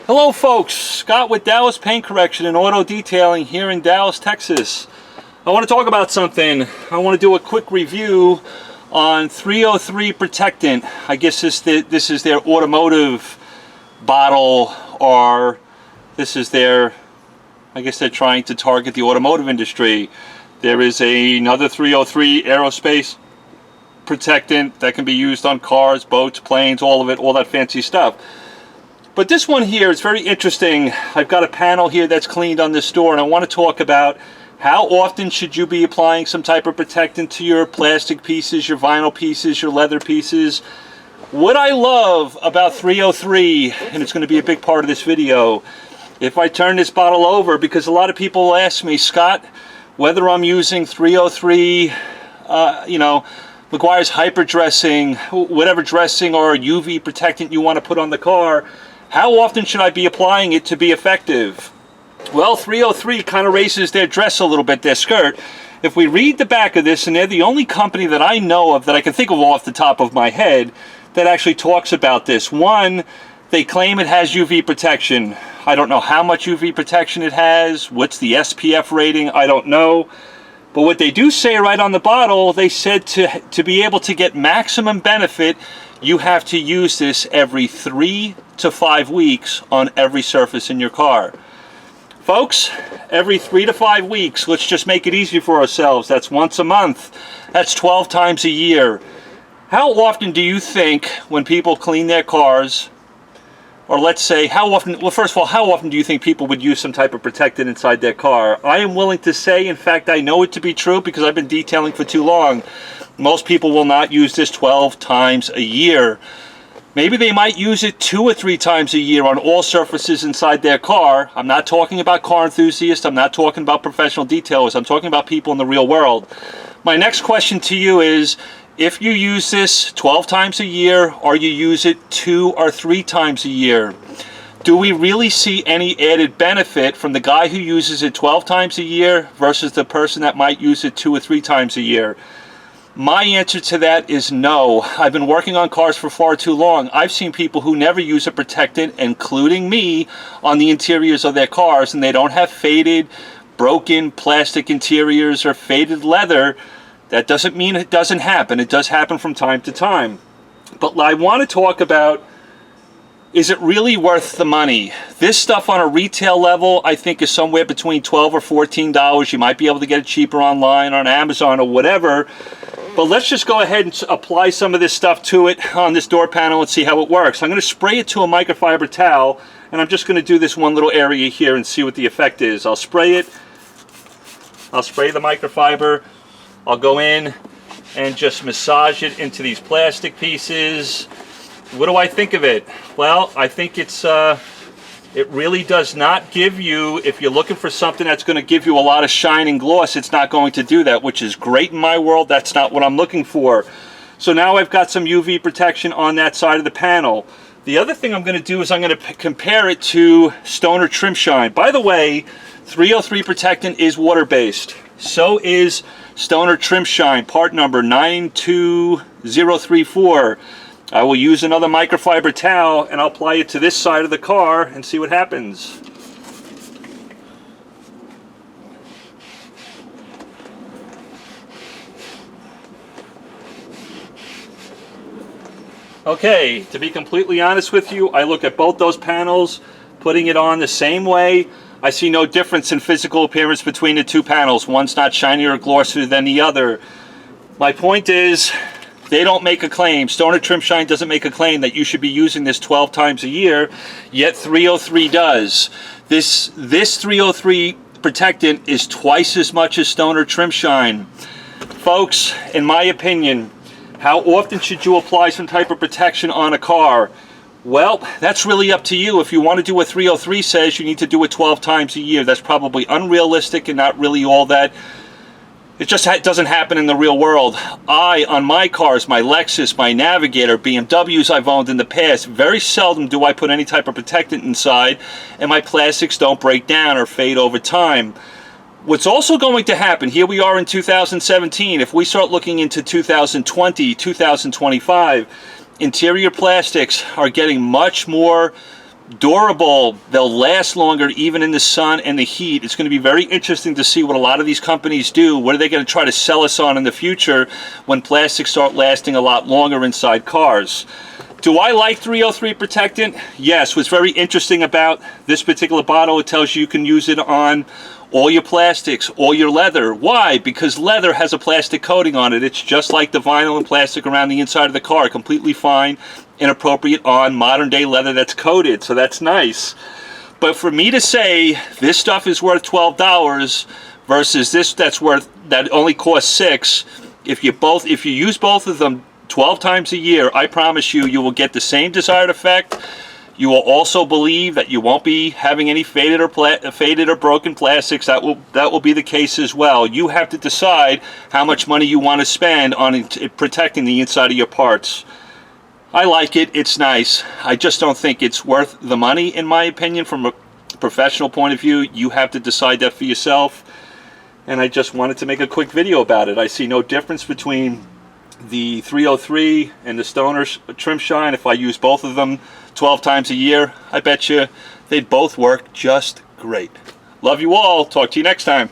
Hello folks, Scott with Dallas Paint Correction and Auto Detailing here in Dallas, Texas. I want to talk about something. I want to do a quick review on 303 Protectant. I guess this is their automotive bottle, or this is their, I guess they're trying to target the automotive industry. There is another 303 aerospace protectant that can be used on cars, boats, planes, all of it, all that fancy stuff. But this one here is very interesting. I've got a panel here that's cleaned on this door, and I want to talk about how often should you be applying some type of protectant to your plastic pieces, your vinyl pieces, your leather pieces. What I love about 303, and it's going to be a big part of this video, if I turn this bottle over, because a lot of people ask me, Scott, whether I'm using 303, McGuire's hyper dressing, whatever dressing or UV protectant you want to put on the car, how often should I be applying it to be effective? Well, 303 kind of raises their dress a little bit, their skirt. If we read the back of this, and they're the only company that I know of that I can think of off the top of my head that actually talks about this. One, they claim it has UV protection. I don't know how much UV protection it has. What's the SPF rating? I don't know. But what they do say right on the bottle, they said to be able to get maximum benefit, you have to use this every 3 to 5 weeks on every surface in your car. Folks, every 3 to 5 weeks, let's just make it easy for ourselves. That's once a month. That's 12 times a year. How often do you think when people clean their cars, or let's say how often, well, first of all, how often do you think people would use some type of protectant inside their car? I am willing to say, in fact, I know it to be true because I've been detailing for too long. Most people will not use this 12 times a year. Maybe they might use it 2 or 3 times a year on all surfaces inside their car. I'm not talking about car enthusiasts. I'm not talking about professional detailers. I'm talking about people in the real world. My next question to you is, if you use this 12 times a year, or you use it 2 or 3 times a year, do we really see any added benefit from the guy who uses it 12 times a year versus the person that might use it 2 or 3 times a year? My answer to that is no. I've been working on cars for far too long. I've seen people who never use a protectant, including me, on the interiors of their cars, and they don't have faded, broken plastic interiors or faded leather. That doesn't mean it doesn't happen. It does happen from time to time. But I want to talk about, is it really worth the money? This stuff on a retail level, I think, is somewhere between $12 or $14. You might be able to get it cheaper online on Amazon or whatever. But let's just go ahead and apply some of this stuff to it on this door panel and see how it works. I'm going to spray it to a microfiber towel, and I'm just going to do this one little area here and see what the effect is. I'll spray it. I'll spray the microfiber. I'll go in and just massage it into these plastic pieces. What do I think of it? Well, I think it really does not give you, if you're looking for something that's going to give you a lot of shine and gloss, it's not going to do that, which is great in my world. That's not what I'm looking for. So now I've got some UV protection on that side of the panel. The other thing I'm going to do is I'm going to compare it to Stoner Trim Shine. By the way, 303 Protectant is water-based. So is Stoner Trim Shine, part number 92034. I will use another microfiber towel and I'll apply it to this side of the car and see what happens. Okay, to be completely honest with you, I look at both those panels, putting it on the same way. I see no difference in physical appearance between the two panels. One's not shinier or glossier than the other. My point is, they don't make a claim. Stoner Trim Shine doesn't make a claim that you should be using this 12 times a year, yet 303 does. This 303 Protectant is twice as much as Stoner Trim Shine. Folks, in my opinion, how often should you apply some type of protection on a car? Well, that's really up to you. If you want to do what 303 says, you need to do it 12 times a year. That's probably unrealistic and not really all that. It just doesn't happen in the real world. On my cars, my Lexus, my Navigator, BMWs I've owned in the past, very seldom do I put any type of protectant inside, and my plastics don't break down or fade over time. What's also going to happen, here we are in 2017, if we start looking into 2020, 2025, interior plastics are getting much more durable, they'll last longer even in the sun and the heat. It's going to be very interesting to see what a lot of these companies do. What are they going to try to sell us on in the future when plastics start lasting a lot longer inside cars? Do I like 303 Protectant? Yes. What's very interesting about this particular bottle, it tells you can use it on all your plastics, all your leather. Why? Because leather has a plastic coating on it. It's just like the vinyl and plastic around the inside of the car. Completely fine and appropriate on modern day leather that's coated. So that's nice. But for me to say this stuff is worth $12 versus this that only costs $6, if you use both of them 12 times a year, I promise you, you will get the same desired effect. You will also believe that you won't be having any faded or broken plastics. That will be the case as well. You have to decide how much money you want to spend on protecting the inside of your parts. I like it. It's nice. I just don't think it's worth the money, in my opinion. From a professional point of view, you have to decide that for yourself. And I just wanted to make a quick video about it. I see no difference between the 303 and the Stoner Trim Shine. If I use both of them 12 times a year, I bet you they'd both work just great. Love you all. Talk to you next time.